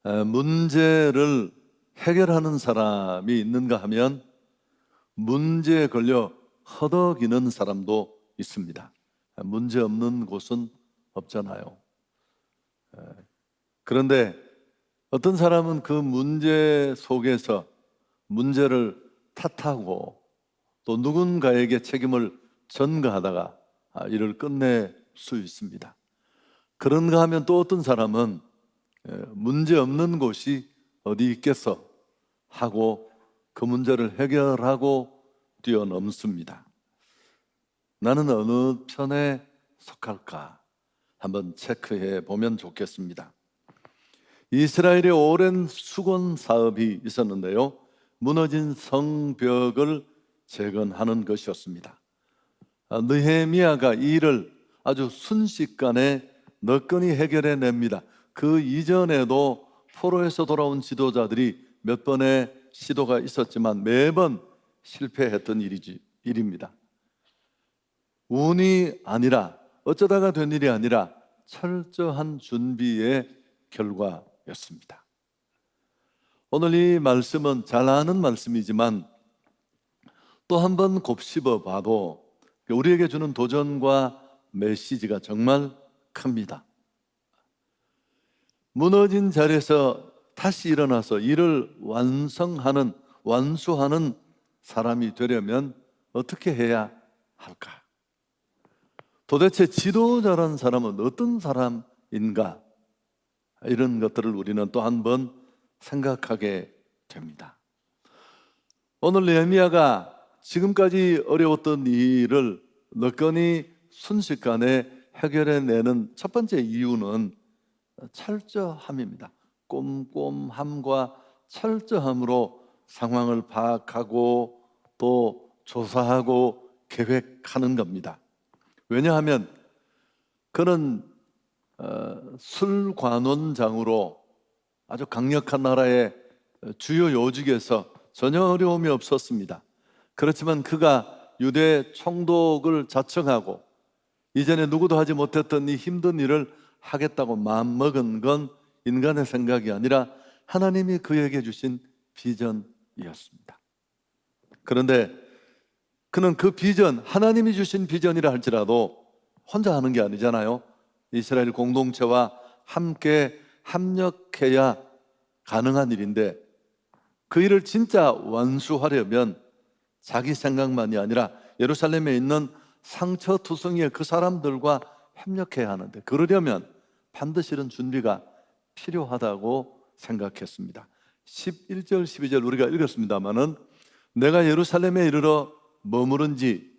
문제를 해결하는 사람이 있는가 하면 문제에 걸려 허덕이는 사람도 있습니다. 문제 없는 곳은 없잖아요. 그런데 어떤 사람은 그 문제 속에서 문제를 탓하고 또 누군가에게 책임을 전가하다가 일을 끝낼 수 있습니다. 그런가 하면 또 어떤 사람은 문제 없는 곳이 어디 있겠어 하고 그 문제를 해결하고 뛰어넘습니다. 나는 어느 편에 속할까 한번 체크해 보면 좋겠습니다. 이스라엘의 오랜 수건 사업이 있었는데요, 무너진 성벽을 재건하는 것이었습니다. 느헤미야가 이 일을 아주 순식간에 너끈히 해결해 냅니다. 그 이전에도 포로에서 돌아온 지도자들이 몇 번의 시도가 있었지만 매번 실패했던 일입니다. 운이 아니라, 어쩌다가 된 일이 아니라 철저한 준비의 결과였습니다. 오늘 이 말씀은 잘 아는 말씀이지만 또 한 번 곱씹어 봐도 우리에게 주는 도전과 메시지가 정말 큽니다. 무너진 자리에서 다시 일어나서 일을 완수하는 사람이 되려면 어떻게 해야 할까? 도대체 지도자라는 사람은 어떤 사람인가? 이런 것들을 우리는 또 한 번 생각하게 됩니다. 오늘 느헤미야가 지금까지 어려웠던 일을 너끈히 순식간에 해결해내는 첫 번째 이유는 철저함입니다. 꼼꼼함과 철저함으로 상황을 파악하고 또 조사하고 계획하는 겁니다. 왜냐하면 그는 술관원장으로 아주 강력한 나라의 주요 요직에서 전혀 어려움이 없었습니다. 그렇지만 그가 유대 총독을 자청하고 이전에 누구도 하지 못했던 이 힘든 일을 하겠다고 마음먹은 건 인간의 생각이 아니라 하나님이 그에게 주신 비전이었습니다. 그런데 그는 그 비전, 하나님이 주신 비전이라 할지라도 혼자 하는 게 아니잖아요. 이스라엘 공동체와 함께 합력해야 가능한 일인데 그 일을 진짜 완수하려면 자기 생각만이 아니라 예루살렘에 있는 상처투성이의 그 사람들과 협력해야 하는데 그러려면 반드시 이런 준비가 필요하다고 생각했습니다. 11절 12절 우리가 읽었습니다마는 내가 예루살렘에 이르러 머무른 지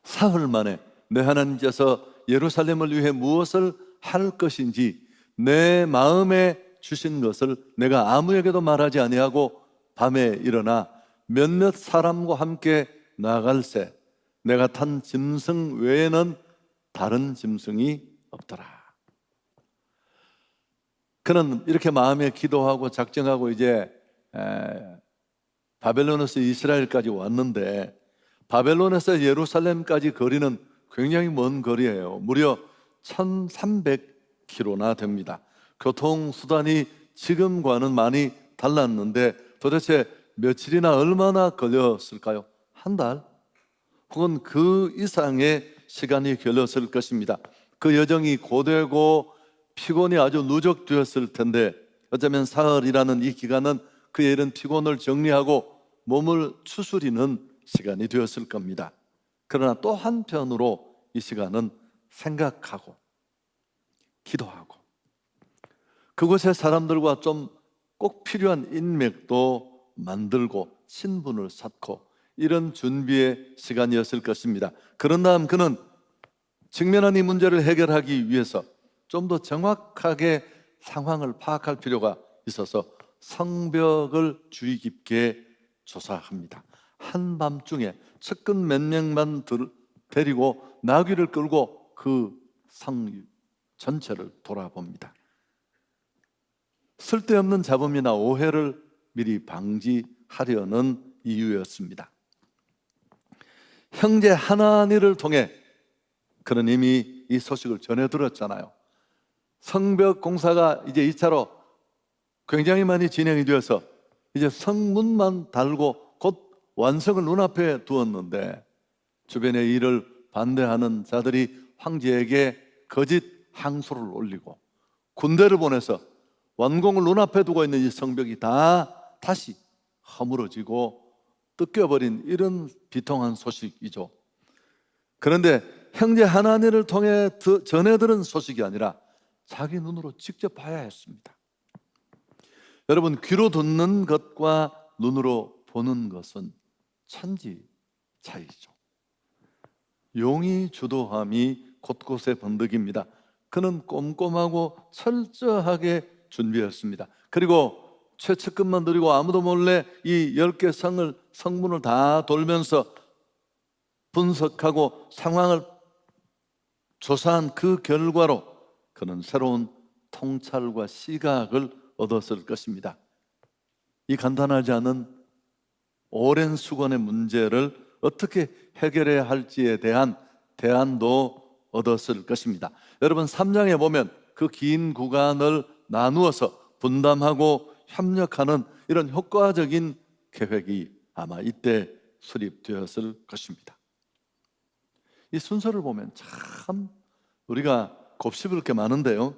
사흘 만에 내 하나님께서 예루살렘을 위해 무엇을 할 것인지 내 마음에 주신 것을 내가 아무에게도 말하지 아니하고 밤에 일어나 몇몇 사람과 함께 나갈새 내가 탄 짐승 외에는 다른 짐승이 없더라. 그는 이렇게 마음에 기도하고 작정하고 이제 바벨론에서 이스라엘까지 왔는데 바벨론에서 예루살렘까지 거리는 굉장히 먼 거리예요. 무려 1300km나 됩니다. 교통수단이 지금과는 많이 달랐는데 도대체 며칠이나 얼마나 걸렸을까요? 한 달? 혹은 그 이상의 시간이 걸렸을 것입니다. 그 여정이 고되고 피곤이 아주 누적되었을 텐데 어쩌면 사흘이라는 이 기간은 그의 이런 피곤을 정리하고 몸을 추스리는 시간이 되었을 겁니다. 그러나 또 한편으로 이 시간은 생각하고 기도하고 그곳의 사람들과 좀 꼭 필요한 인맥도 만들고 친분을 쌓고 이런 준비의 시간이었을 것입니다. 그런 다음 그는 직면한 이 문제를 해결하기 위해서 좀 더 정확하게 상황을 파악할 필요가 있어서 성벽을 주의 깊게 조사합니다. 한밤중에 측근 몇 명만 데리고 나귀를 끌고 그 성 전체를 돌아봅니다. 쓸데없는 잡음이나 오해를 미리 방지하려는 이유였습니다. 형제 하나니를 통해 그는 이미 이 소식을 전해 들었잖아요. 성벽 공사가 이제 2차로 굉장히 많이 진행이 되어서 이제 성문만 달고 곧 완성을 눈앞에 두었는데 주변의 이를 반대하는 자들이 황제에게 거짓 항소를 올리고 군대를 보내서 완공을 눈앞에 두고 있는 이 성벽이 다 다시 허물어지고 뜯겨버린 이런 비통한 소식이죠. 그런데 형제 하나님을 통해 전해 들은 소식이 아니라 자기 눈으로 직접 봐야 했습니다. 여러분, 귀로 듣는 것과 눈으로 보는 것은 천지 차이죠. 용이 주도함이 곳곳에 번득입니다. 그는 꼼꼼하고 철저하게 준비했습니다. 그리고 최측근만 들이고 아무도 몰래 이 10개 성문을 다 돌면서 분석하고 상황을 조사한 그 결과로 그는 새로운 통찰과 시각을 얻었을 것입니다. 이 간단하지 않은 오랜 수건의 문제를 어떻게 해결해야 할지에 대한 대안도 얻었을 것입니다. 여러분, 3장에 보면 그 긴 구간을 나누어서 분담하고 협력하는 이런 효과적인 계획이 아마 이때 수립되었을 것입니다. 이 순서를 보면 참 우리가 곱씹을 게 많은데요,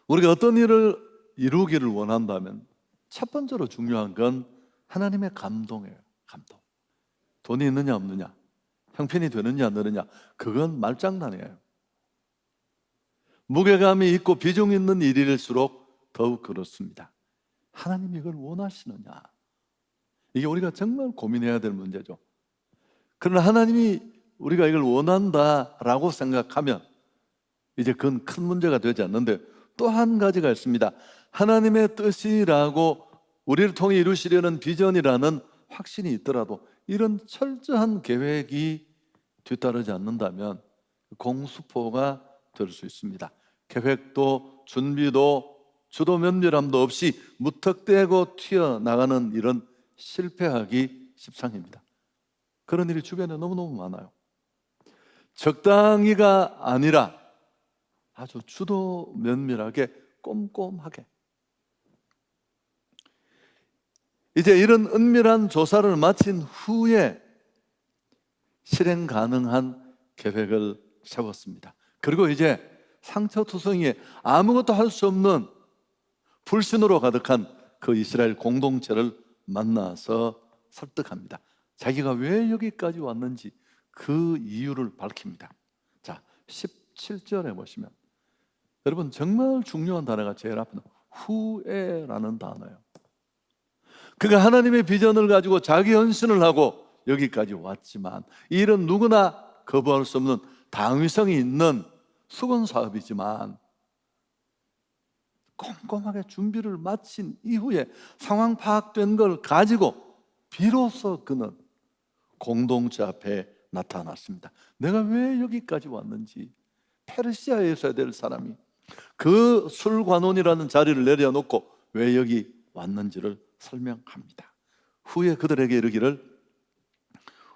우리가 어떤 일을 이루기를 원한다면 첫 번째로 중요한 건 하나님의 감동이에요. 감동. 돈이 있느냐 없느냐, 형편이 되느냐 안 되느냐, 그건 말장난이에요. 무게감이 있고 비중 있는 일일수록 더욱 그렇습니다. 하나님이 이걸 원하시느냐, 이게 우리가 정말 고민해야 될 문제죠. 그러나 하나님이 우리가 이걸 원한다라고 생각하면 이제 그건 큰 문제가 되지 않는데, 또 한 가지가 있습니다. 하나님의 뜻이라고 우리를 통해 이루시려는 비전이라는 확신이 있더라도 이런 철저한 계획이 뒤따르지 않는다면 공수포가 될 수 있습니다. 계획도 준비도 주도 면밀함도 없이 무턱대고 튀어나가는 이런 실패하기 십상입니다. 그런 일이 주변에 너무너무 많아요. 적당히가 아니라 아주 주도 면밀하게 꼼꼼하게. 이제 이런 은밀한 조사를 마친 후에 실행 가능한 계획을 세웠습니다. 그리고 이제 상처투성이에 아무것도 할 수 없는 불신으로 가득한 그 이스라엘 공동체를 만나서 설득합니다. 자기가 왜 여기까지 왔는지 그 이유를 밝힙니다. 자, 17절에 보시면 여러분, 정말 중요한 단어가 제일 앞에 후회라는 단어예요. 그가 하나님의 비전을 가지고 자기 헌신을 하고 여기까지 왔지만, 이 일은 누구나 거부할 수 없는 당위성이 있는 수건 사업이지만 꼼꼼하게 준비를 마친 이후에 상황 파악된 걸 가지고 비로소 그는 공동체 앞에 나타났습니다. 내가 왜 여기까지 왔는지, 페르시아에 있어야 될 사람이 그 술관원이라는 자리를 내려놓고 왜 여기 왔는지를 설명합니다. 후에 그들에게 이르기를,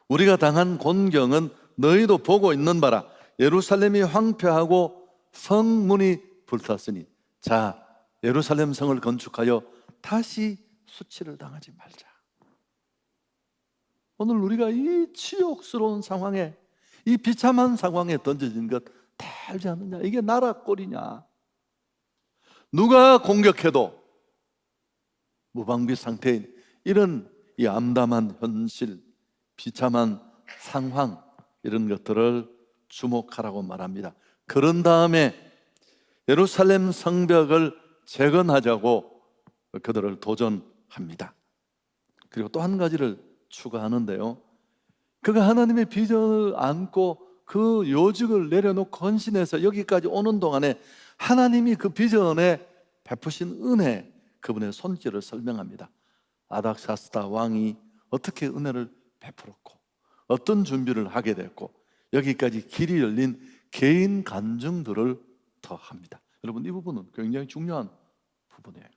우리가 당한 곤경은 너희도 보고 있는 바라. 예루살렘이 황폐하고 성문이 불탔으니 자, 예루살렘 성을 건축하여 다시 수치를 당하지 말자. 오늘 우리가 이 치욕스러운 상황에, 이 비참한 상황에 던져진 것 다 알지 않느냐? 이게 나라 꼴이냐? 누가 공격해도 무방비 상태인 이런 이 암담한 현실, 비참한 상황, 이런 것들을 주목하라고 말합니다. 그런 다음에 예루살렘 성벽을 재건하자고 그들을 도전합니다. 그리고 또 한 가지를 추가하는데요, 그가 하나님의 비전을 안고 그 요직을 내려놓고 헌신해서 여기까지 오는 동안에 하나님이 그 비전에 베푸신 은혜, 그분의 손길을 설명합니다. 아닥사스다 왕이 어떻게 은혜를 베풀었고 어떤 준비를 하게 됐고 여기까지 길이 열린 개인 간증들을 더합니다. 여러분, 이 부분은 굉장히 중요한 부분이에요.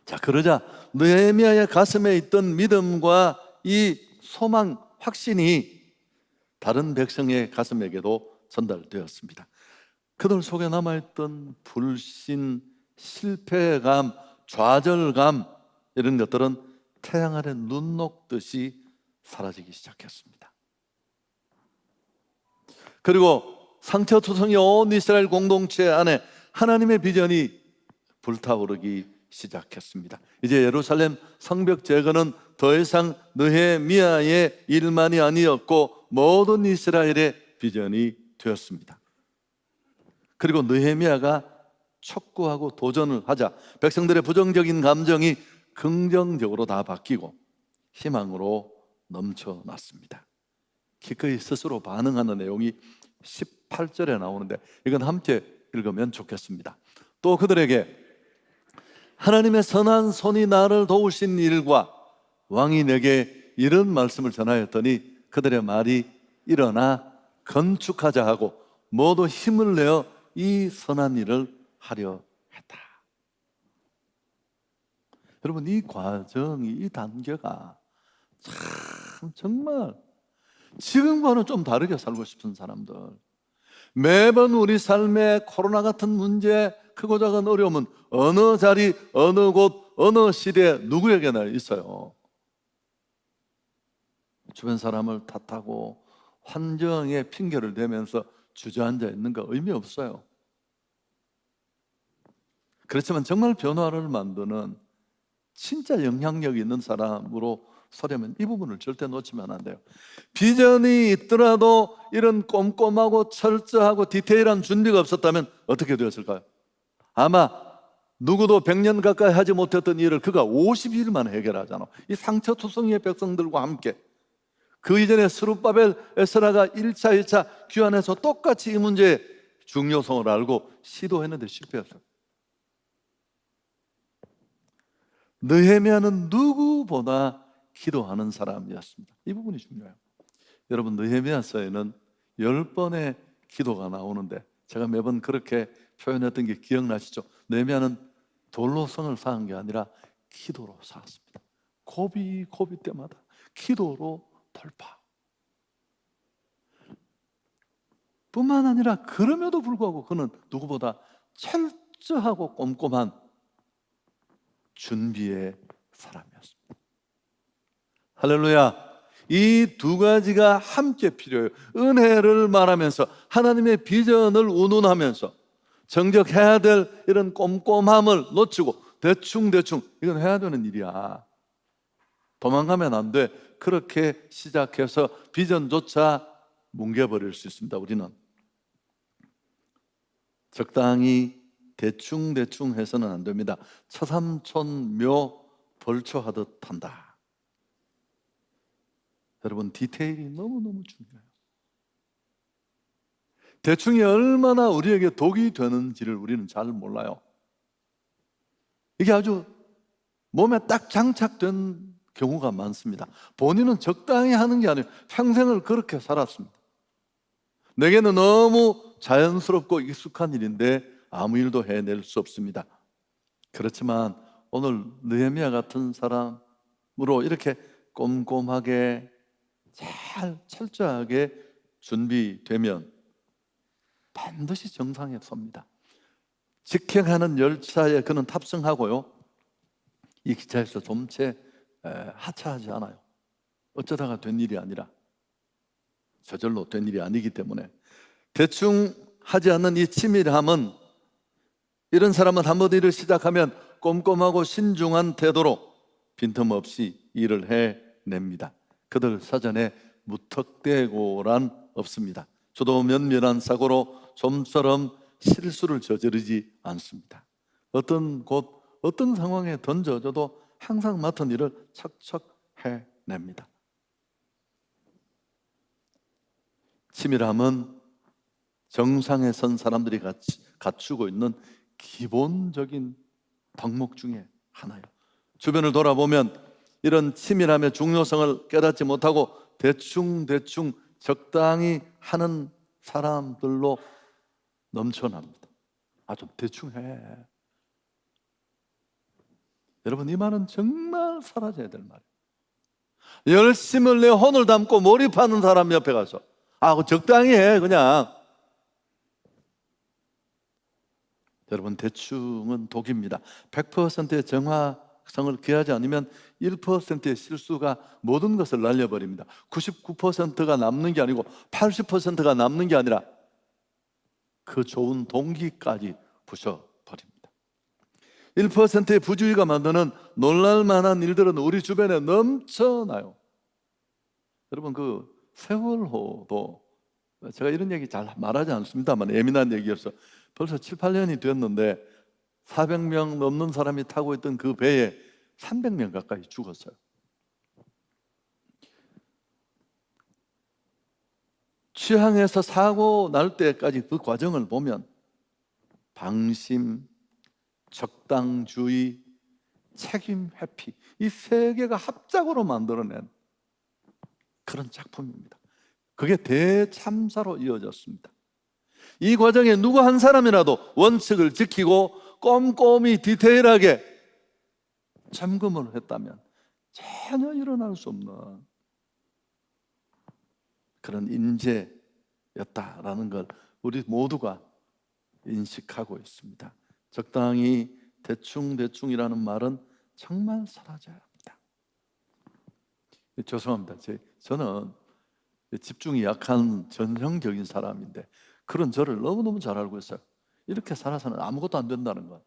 자, 그러자 느헤미야의 가슴에 있던 믿음과 이 소망, 확신이 다른 백성의 가슴에게도 전달되었습니다. 그들 속에 남아있던 불신, 실패감, 좌절감 이런 것들은 태양 아래 눈 녹듯이 사라지기 시작했습니다. 그리고 상처투성이 온 이스라엘 공동체 안에 하나님의 비전이 불타오르기 시작했습니다. 이제 예루살렘 성벽 재건은 더 이상 느헤미야의 일만이 아니었고 모든 이스라엘의 비전이 되었습니다. 그리고 느헤미야가 촉구하고 도전을 하자 백성들의 부정적인 감정이 긍정적으로 다 바뀌고 희망으로 넘쳐났습니다. 기꺼이 스스로 반응하는 내용이 18절에 나오는데 이건 함께 읽으면 좋겠습니다. 또 그들에게 하나님의 선한 손이 나를 도우신 일과 왕이 내게 이런 말씀을 전하였더니 그들의 말이 일어나 건축하자 하고 모두 힘을 내어 이 선한 일을 하려 했다. 여러분, 이 과정이, 이 단계가 참 정말 지금과는 좀 다르게 살고 싶은 사람들, 매번 우리 삶에 코로나 같은 문제, 크고 작은 어려움은 어느 자리, 어느 곳, 어느 시대 누구에게나 있어요. 주변 사람을 탓하고 환경에 핑계를 대면서 주저앉아 있는 거 의미 없어요. 그렇지만 정말 변화를 만드는 진짜 영향력 있는 사람으로 서려면 이 부분을 절대 놓치면 안 돼요. 비전이 있더라도 이런 꼼꼼하고 철저하고 디테일한 준비가 없었다면 어떻게 되었을까요? 아마 누구도 100년 가까이 하지 못했던 일을 그가 50일 만에 해결하잖아. 이 상처투성이의 백성들과 함께 그 이전에 스룹바벨, 에스라가 1차, 2차 귀환해서 똑같이 이 문제의 중요성을 알고 시도했는데 실패했어요. 느헤미야는 누구보다 기도하는 사람이었습니다. 이 부분이 중요해요. 여러분, 느헤미야서에는 10번의 기도가 나오는데 제가 매번 그렇게 표현했던 게 기억나시죠? 느헤미야는 돌로 성을 쌓은 게 아니라 기도로 쌓았습니다. 고비 때마다 기도로 돌파. 뿐만 아니라 그럼에도 불구하고 그는 누구보다 철저하고 꼼꼼한 준비의 사람이었습니다. 할렐루야. 이 두 가지가 함께 필요해요. 은혜를 말하면서 하나님의 비전을 운운하면서 정적해야 될 이런 꼼꼼함을 놓치고 대충 이건 해야 되는 일이야. 도망가면 안 돼. 그렇게 시작해서 비전조차 뭉개버릴 수 있습니다. 우리는 적당히 대충 해서는 안 됩니다. 처삼촌묘 벌초하듯 한다. 여러분, 디테일이 너무너무 중요해요. 대충이 얼마나 우리에게 독이 되는지를 우리는 잘 몰라요. 이게 아주 몸에 딱 장착된 경우가 많습니다. 본인은 적당히 하는 게 아니에요. 평생을 그렇게 살았습니다. 내게는 너무 자연스럽고 익숙한 일인데 아무 일도 해낼 수 없습니다. 그렇지만 오늘 느헤미야 같은 사람으로 이렇게 꼼꼼하게 잘 철저하게 준비되면 반드시 정상에 섭니다. 직행하는 열차에 그는 탑승하고요, 이 기차에서 좀채 하차하지 않아요. 어쩌다가 된 일이 아니라 저절로 된 일이 아니기 때문에 대충 하지 않는 이 치밀함은, 이런 사람은 한번 일을 시작하면 꼼꼼하고 신중한 태도로 빈틈없이 일을 해냅니다. 그들 사전에 무턱대고란 없습니다. 저도 면밀한 사고로 좀처럼 실수를 저지르지 않습니다. 어떤 곳, 어떤 상황에 던져져도 항상 맡은 일을 척척 해냅니다. 치밀함은 정상에 선 사람들이 갖추고 있는 기본적인 덕목 중에 하나예요. 주변을 돌아보면 이런 치밀함의 중요성을 깨닫지 못하고 대충 적당히 하는 사람들로 넘쳐납니다. 좀 대충 해. 여러분, 이 말은 정말 사라져야 될 말이에요. 열심을 내 혼을 담고 몰입하는 사람 옆에 가서 적당히 해, 그냥. 여러분, 대충은 독입니다. 100%의 정확성을 기하지 않으면 1%의 실수가 모든 것을 날려버립니다. 99%가 남는 게 아니고 80%가 남는 게 아니라 그 좋은 동기까지 부셔버립니다. 1%의 부주의가 만드는 놀랄만한 일들은 우리 주변에 넘쳐나요. 여러분, 그 세월호도 제가 이런 얘기 잘 말하지 않습니다만 예민한 얘기여서 벌써 7, 8년이 됐는데 400명 넘는 사람이 타고 있던 그 배에 300명 가까이 죽었어요. 취항에서 사고 날 때까지 그 과정을 보면 방심, 적당주의, 책임 회피, 이 세 개가 합작으로 만들어낸 그런 작품입니다. 그게 대참사로 이어졌습니다. 이 과정에 누구 한 사람이라도 원칙을 지키고 꼼꼼히 디테일하게 점검을 했다면 전혀 일어날 수 없는 그런 인재였다라는 걸 우리 모두가 인식하고 있습니다. 적당히 대충이라는 말은 정말 사라져야 합니다. 죄송합니다. 저는 집중이 약한 전형적인 사람인데 그런 저를 너무너무 잘 알고 있어요. 이렇게 살아서는 아무것도 안 된다는 것.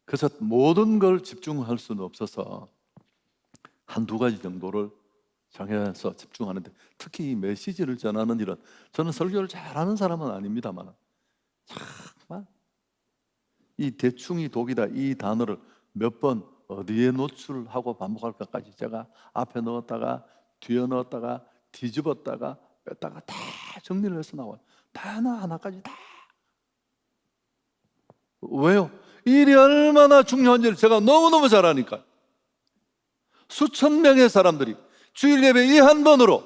그래서 모든 걸 집중할 수는 없어서 한두 가지 정도를 정해서 집중하는데, 특히 이 메시지를 전하는 일은, 저는 설교를 잘하는 사람은 아닙니다만 정말 이 대충이 독이다 이 단어를 몇 번 어디에 노출하고 반복할까까지 제가 앞에 넣었다가 뒤에 넣었다가 뒤집었다가 뺐다가 다 정리를 해서 나와요. 단어 하나까지 다. 왜요? 일이 얼마나 중요한지를 제가 너무너무 잘 아니까. 수천 명의 사람들이 주일 예배 이 한 번으로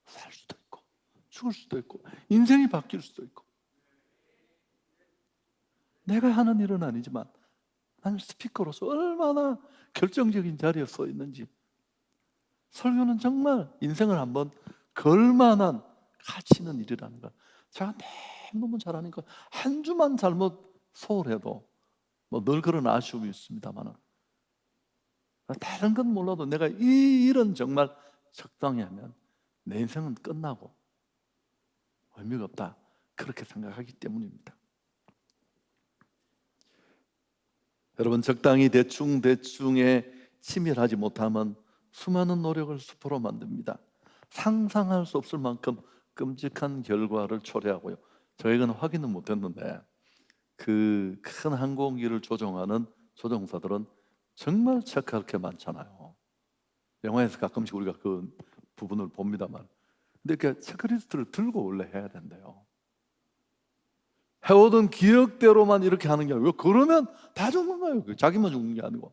살 수도 있고 죽을 수도 있고 인생이 바뀔 수도 있고, 내가 하는 일은 아니지만 나는 스피커로서 얼마나 결정적인 자리에 서 있는지. 설교는 정말 인생을 한번 걸만한 가치 있는 일이라는 걸 제가 너무 잘하니까 한 주만 잘못 소홀해도 뭐 늘 그런 아쉬움이 있습니다만, 다른 건 몰라도 내가 이 일은 정말 적당히 하면 내 인생은 끝나고 의미가 없다, 그렇게 생각하기 때문입니다. 여러분, 적당히 대충에 치밀하지 못하면 수많은 노력을 수포로 만듭니다. 상상할 수 없을 만큼 끔찍한 결과를 초래하고요. 저희는 확인은 못했는데 그 큰 항공기를 조종하는 조종사들은 정말 체크할 게 많잖아요. 영화에서 가끔씩 우리가 그 부분을 봅니다만, 근데 그 체크리스트를 들고 원래 해야 된대요. 해오던 기억대로만 이렇게 하는 게 아니고, 그러면 다 죽는 거예요. 자기만 죽는 게 아니고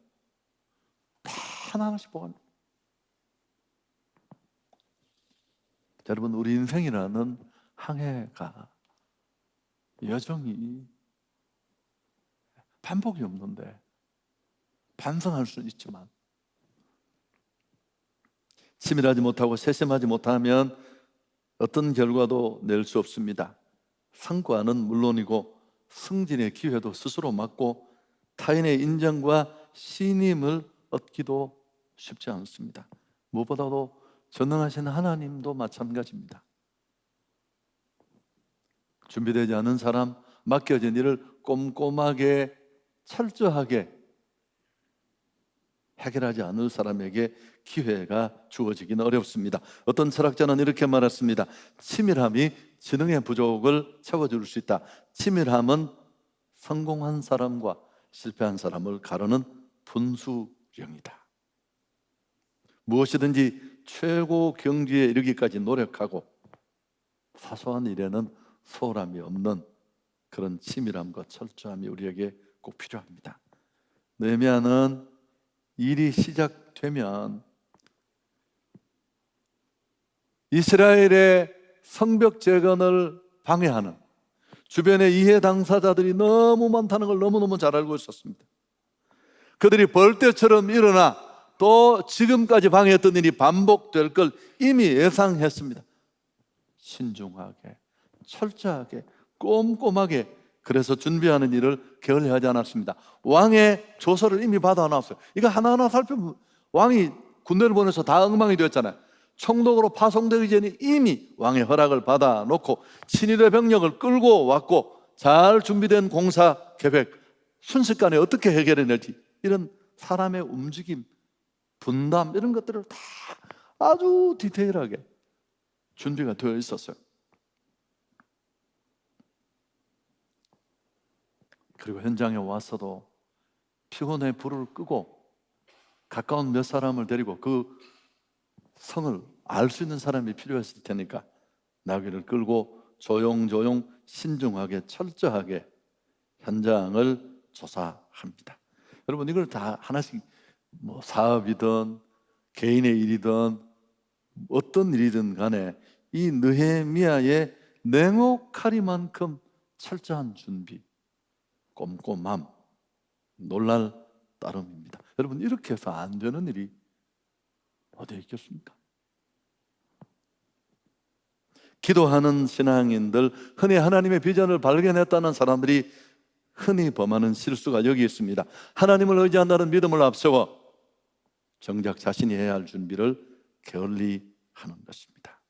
다 하나하나씩 보관해요. 여러분, 우리 인생이라는 항해가 여정이 반복이 없는데 반성할 수는 있지만 치밀하지 못하고 세심하지 못하면 어떤 결과도 낼 수 없습니다. 성과는 물론이고 승진의 기회도 스스로 막고 타인의 인정과 신임을 얻기도 쉽지 않습니다. 무엇보다도 전능하신 하나님도 마찬가지입니다. 준비되지 않은 사람, 맡겨진 일을 꼼꼼하게 철저하게 해결하지 않을 사람에게 기회가 주어지기는 어렵습니다. 어떤 철학자는 이렇게 말했습니다. 치밀함이 지능의 부족을 채워줄 수 있다. 치밀함은 성공한 사람과 실패한 사람을 가르는 분수령이다. 무엇이든지 최고 경지에 이르기까지 노력하고 사소한 일에는 소홀함이 없는 그런 치밀함과 철저함이 우리에게 꼭 필요합니다. 느헤미야는 일이 시작되면 이스라엘의 성벽 재건을 방해하는 주변의 이해 당사자들이 너무 많다는 걸 너무너무 잘 알고 있었습니다. 그들이 벌떼처럼 일어나 또 지금까지 방해했던 일이 반복될 걸 이미 예상했습니다. 신중하게, 철저하게, 꼼꼼하게 그래서 준비하는 일을 게을리하지 않았습니다. 왕의 조서를 이미 받아놨어요. 이거 하나하나 살펴보면 왕이 군대를 보내서 다 엉망이 되었잖아요. 총독으로 파송되기 전에 이미 왕의 허락을 받아놓고 친위대 병력을 끌고 왔고, 잘 준비된 공사 계획, 순식간에 어떻게 해결해낼지, 이런 사람의 움직임, 분담, 이런 것들을 다 아주 디테일하게 준비가 되어 있었어요. 그리고 현장에 와서도 피곤해 불을 끄고 가까운 몇 사람을 데리고, 그 성을 알 수 있는 사람이 필요했을 테니까 나귀를 끌고 조용조용 신중하게 철저하게 현장을 조사합니다. 여러분, 이걸 다 하나씩 사업이든 개인의 일이든 어떤 일이든 간에 이 느헤미야의 냉혹하리만큼 철저한 준비, 꼼꼼함, 놀랄 따름입니다. 여러분, 이렇게 해서 안 되는 일이 어디에 있겠습니까? 기도하는 신앙인들, 흔히 하나님의 비전을 발견했다는 사람들이 흔히 범하는 실수가 여기 있습니다. 하나님을 의지한다는 믿음을 앞세워 정작 자신이 해야 할 준비를 게을리 하는 것입니다.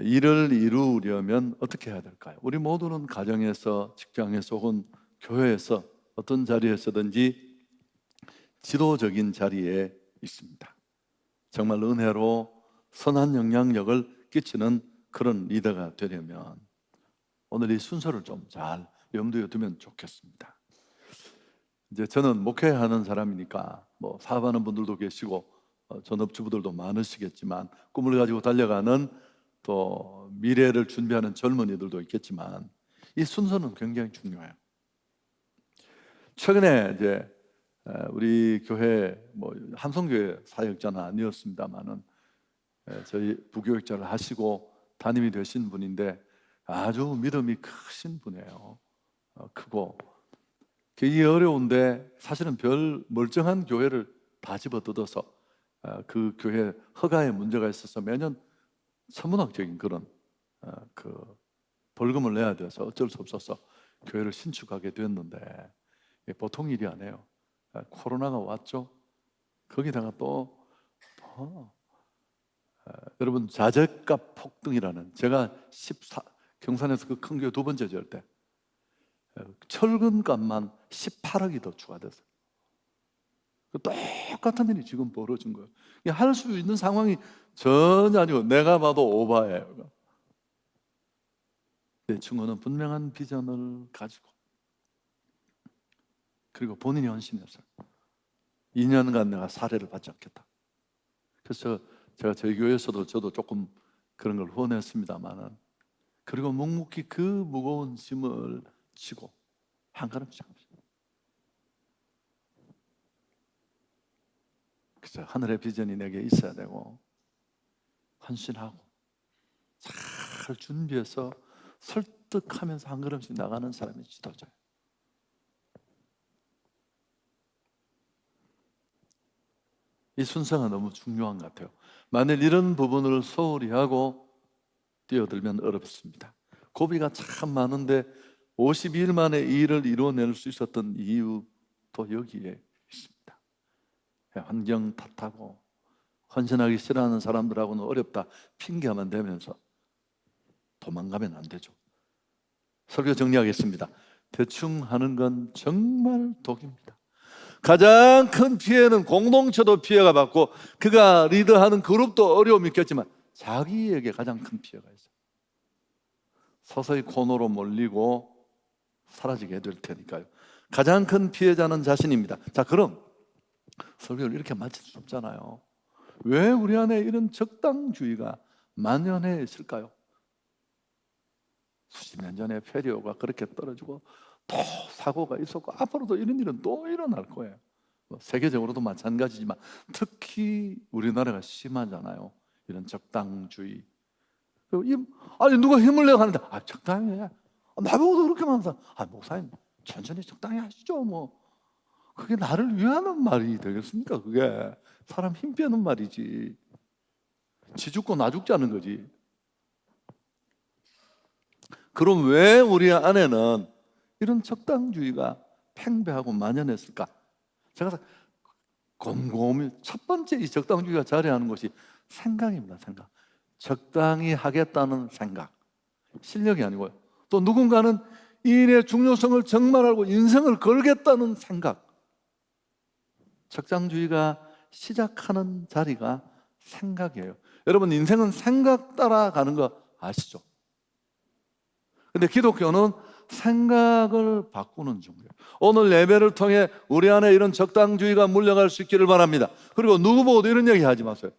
일을 이루려면 어떻게 해야 될까요? 우리 모두는 가정에서, 직장에서 혹은 교회에서 어떤 자리에서든지 지도적인 자리에 있습니다. 정말 은혜로 선한 영향력을 끼치는 그런 리더가 되려면 오늘 이 순서를 좀 잘 염두에 두면 좋겠습니다. 이제 저는 목회하는 사람이니까 사업하는 분들도 계시고 전업주부들도 많으시겠지만, 꿈을 가지고 달려가는 또 미래를 준비하는 젊은이들도 있겠지만, 이 순서는 굉장히 중요해요. 최근에 이제 우리 교회 한성교회 사역자는 아니었습니다만은 저희 부교육자를 하시고 담임이 되신 분인데 아주 믿음이 크신 분이에요. 크고 이게 어려운데 사실은 별 멀쩡한 교회를 다 집어뜯어서 그 교회 허가에 문제가 있어서 매년 천문학적인 그런 그 벌금을 내야 돼서 어쩔 수 없어서 교회를 신축하게 됐는데, 보통 일이 아니에요. 코로나가 왔죠. 거기다가 또 여러분, 자재값 폭등이라는, 제가 경산에서 그 큰 교회 두 번째 지을 때 철근값만 18억이 더 추가됐어요. 똑같은 일이 지금 벌어진 거예요. 할 수 있는 상황이 전혀 아니고 내가 봐도 오바예요. 내 친구는 분명한 비전을 가지고, 그리고 본인이 헌신했어요. 2년간 내가 사례를 받지 않겠다. 그래서 제가 저희 교회에서도 저도 조금 그런 걸 후원했습니다만은, 그리고 묵묵히 그 무거운 짐을 지고 한 걸음씩 합니다. 그래서 하늘의 비전이 내게 있어야 되고, 헌신하고 잘 준비해서 설득하면서 한 걸음씩 나가는 사람이 지도자예요. 이 순서가 너무 중요한 것 같아요. 만일 이런 부분을 소홀히 하고 뛰어들면 어렵습니다. 고비가 참 많은데 52일 만에 이 일을 이루어낼 수 있었던 이유도 여기에 있습니다. 환경 탓하고 헌신하기 싫어하는 사람들하고는 어렵다 핑계하면 되면서 도망가면 안 되죠. 설교 정리하겠습니다. 대충 하는 건 정말 독입니다. 가장 큰 피해는 공동체도 피해가 받고 그가 리더하는 그룹도 어려움이 있겠지만 자기에게 가장 큰 피해가 있어요. 서서히 코너로 몰리고 사라지게 될 테니까요. 가장 큰 피해자는 자신입니다. 자, 그럼 설교를 이렇게 마칠 수 없잖아요. 왜 우리 안에 이런 적당주의가 만연해 있을까요? 수십 년 전에 페리오가 그렇게 떨어지고 또 사고가 있었고 앞으로도 이런 일은 또 일어날 거예요. 세계적으로도 마찬가지지만 특히 우리나라가 심하잖아요. 이런 적당주의. 아니 누가 힘을 내고 하는데 적당히 해. 나보고도 그렇게 많은 사람. 목사님 천천히 적당히 하시죠. 그게 나를 위하는 말이 되겠습니까? 그게 사람 힘 빼는 말이지. 지 죽고 나 죽자는 거지. 그럼 왜 우리 안에는 이런 적당주의가 팽배하고 만연했을까? 제가 곰곰이 첫 번째 이 적당주의가 자리하는 것이 생각입니다. 생각. 적당히 하겠다는 생각. 실력이 아니고요. 또 누군가는 이 일의 중요성을 정말 알고 인생을 걸겠다는 생각. 적당주의가 시작하는 자리가 생각이에요. 여러분, 인생은 생각 따라가는 거 아시죠? 근데 기독교는 생각을 바꾸는 중이에요. 오늘 예배를 통해 우리 안에 이런 적당주의가 물려갈 수 있기를 바랍니다. 그리고 누구 보고도 이런 얘기 하지 마세요.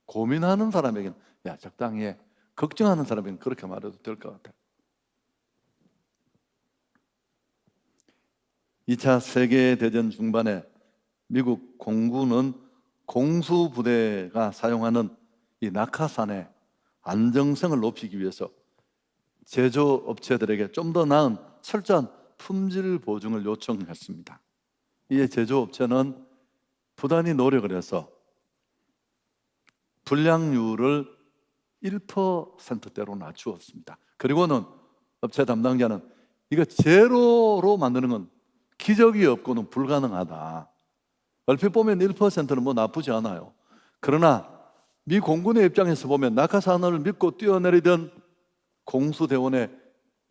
고민하는 사람에게는 야, 적당히 해. 걱정하는 사람에게는 그렇게 말해도 될 것 같아요. 2차 세계대전 중반에 미국 공군은 공수부대가 사용하는 이 낙하산의 안정성을 높이기 위해서 제조업체들에게 좀 더 나은 철저한 품질 보증을 요청했습니다. 이에 제조업체는 부단히 노력을 해서 불량률을 1%대로 낮추었습니다. 그리고는 업체 담당자는 이거 제로로 만드는 건 기적이 없고는 불가능하다. 얼핏 보면 1%는 뭐 나쁘지 않아요. 그러나 미 공군의 입장에서 보면 낙하산을 믿고 뛰어내리던 공수대원의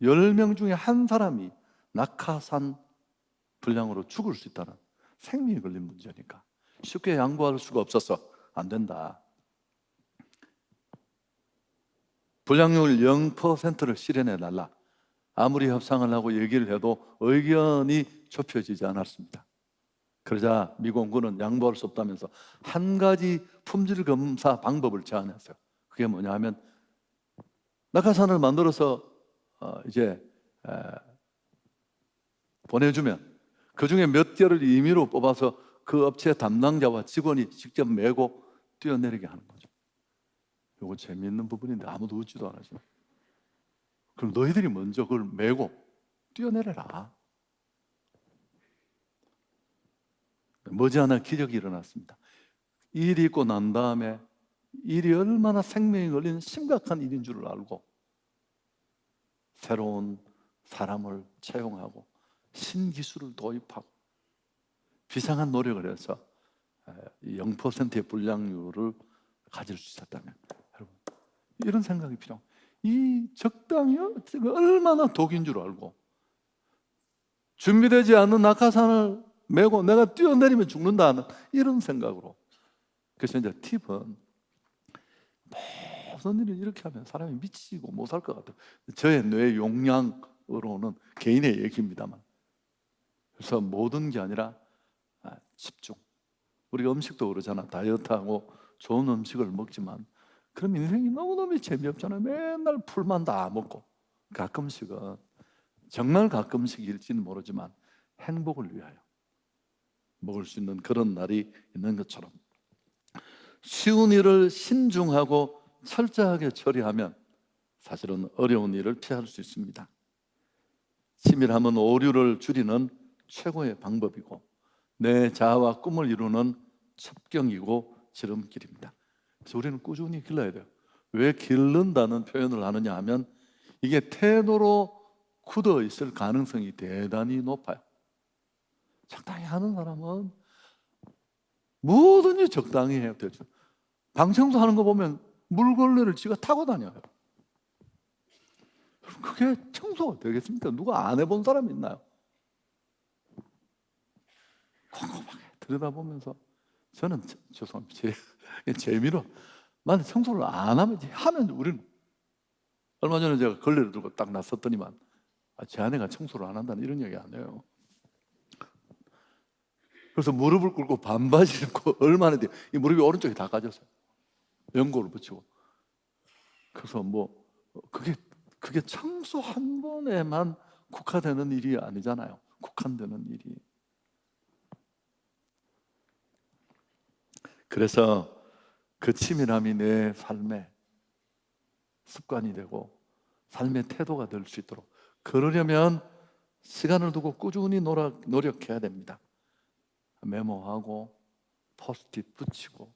10명 중에 한 사람이 낙하산 불량으로 죽을 수 있다는 생명이 걸린 문제니까 쉽게 양보할 수가 없어서 안 된다. 불량률 0%를 실현해달라. 아무리 협상을 하고 얘기를 해도 의견이 좁혀지지 않았습니다. 그러자 미 공군은 양보할 수 없다면서 한 가지 품질 검사 방법을 제안했어요. 그게 뭐냐 하면 낙하산을 만들어서 이제 보내주면 그 중에 몇 개를 임의로 뽑아서 그 업체 담당자와 직원이 직접 메고 뛰어내리게 하는 거죠. 이거 재미있는 부분인데 아무도 웃지도 않아요. 그럼 너희들이 먼저 그걸 메고 뛰어내려라. 머지않아 기적이 일어났습니다. 일이 있고 난 다음에 일이 얼마나 생명이 걸리는 심각한 일인 줄을 알고 새로운 사람을 채용하고 신기술을 도입하고 비상한 노력을 해서 0%의 불량률을 가질 수 있었다면, 여러분, 이런 생각이 필요합니다. 이 적당히요? 얼마나 독인 줄 알고 준비되지 않은 낙하산을 메고 내가 뛰어내리면 죽는다는 이런 생각으로. 그래서 이제 팁은 모든 일을 이렇게 하면 사람이 미치고 못 살 것 같아요. 저의 뇌 용량으로는 개인의 얘기입니다만. 그래서 모든 게 아니라 집중. 우리가 음식도 그러잖아. 다이어트하고 좋은 음식을 먹지만 그럼 인생이 너무너무 재미없잖아요. 맨날 풀만 다 먹고. 가끔씩은, 정말 가끔씩일지는 모르지만 행복을 위하여 먹을 수 있는 그런 날이 있는 것처럼 쉬운 일을 신중하고 철저하게 처리하면 사실은 어려운 일을 피할 수 있습니다. 치밀함은 오류를 줄이는 최고의 방법이고 내 자아와 꿈을 이루는 첩경이고 지름길입니다. 그래서 우리는 꾸준히 길러야 돼요. 왜 기른다는 표현을 하느냐 하면 이게 태도로 굳어 있을 가능성이 대단히 높아요. 적당히 하는 사람은 뭐든지 적당히 해야 되죠. 방청소 하는 거 보면 물걸레를 지가 타고 다녀요. 그게 청소가 되겠습니까? 누가 안 해본 사람이 있나요? 꼼꼼하게 들여다보면서 저는 죄송합니다. 재미로 만약 청소를 안 하면 우리는 얼마 전에 제가 걸레를 들고 딱 나섰더니만 제 아내가 청소를 안 한다는 이런 얘기 안 해요. 그래서 무릎을 꿇고 반바지 입고 얼마나 돼요? 이 무릎이 오른쪽에 다 까졌어요. 연고를 붙이고. 그래서 뭐 그게 청소 한 번에만 국한되는 일이 아니잖아요. 국한되는 일이. 그래서 그 치밀함이 내 삶의 습관이 되고 삶의 태도가 될 수 있도록, 그러려면 시간을 두고 꾸준히 노력해야 됩니다. 메모하고 포스트잇 붙이고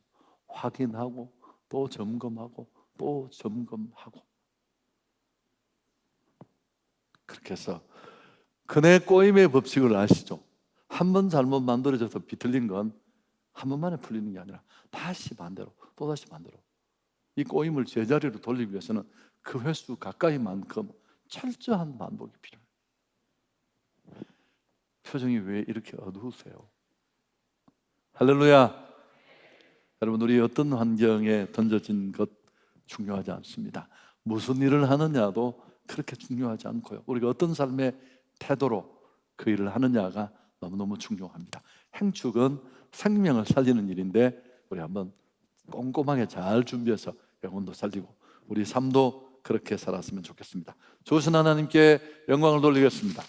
확인하고 또 점검하고 또 점검하고. 그래서 근해 꼬임의 법칙을 아시죠? 한 번 잘못 만들어져서 비틀린 건 한 번만에 풀리는 게 아니라 다시 반대로, 또다시 반대로. 이 꼬임을 제자리로 돌리기 위해서는 그 횟수 가까이만큼 철저한 반복이 필요해요. 표정이 왜 이렇게 어두우세요? 할렐루야. 여러분, 우리 어떤 환경에 던져진 것 중요하지 않습니다. 무슨 일을 하느냐도 그렇게 중요하지 않고요, 우리가 어떤 삶의 태도로 그 일을 하느냐가 너무너무 중요합니다. 행축은 생명을 살리는 일인데 우리 한번 꼼꼼하게 잘 준비해서 영혼도 살리고 우리 삶도 그렇게 살았으면 좋겠습니다. 좋으신 하나님께 영광을 돌리겠습니다.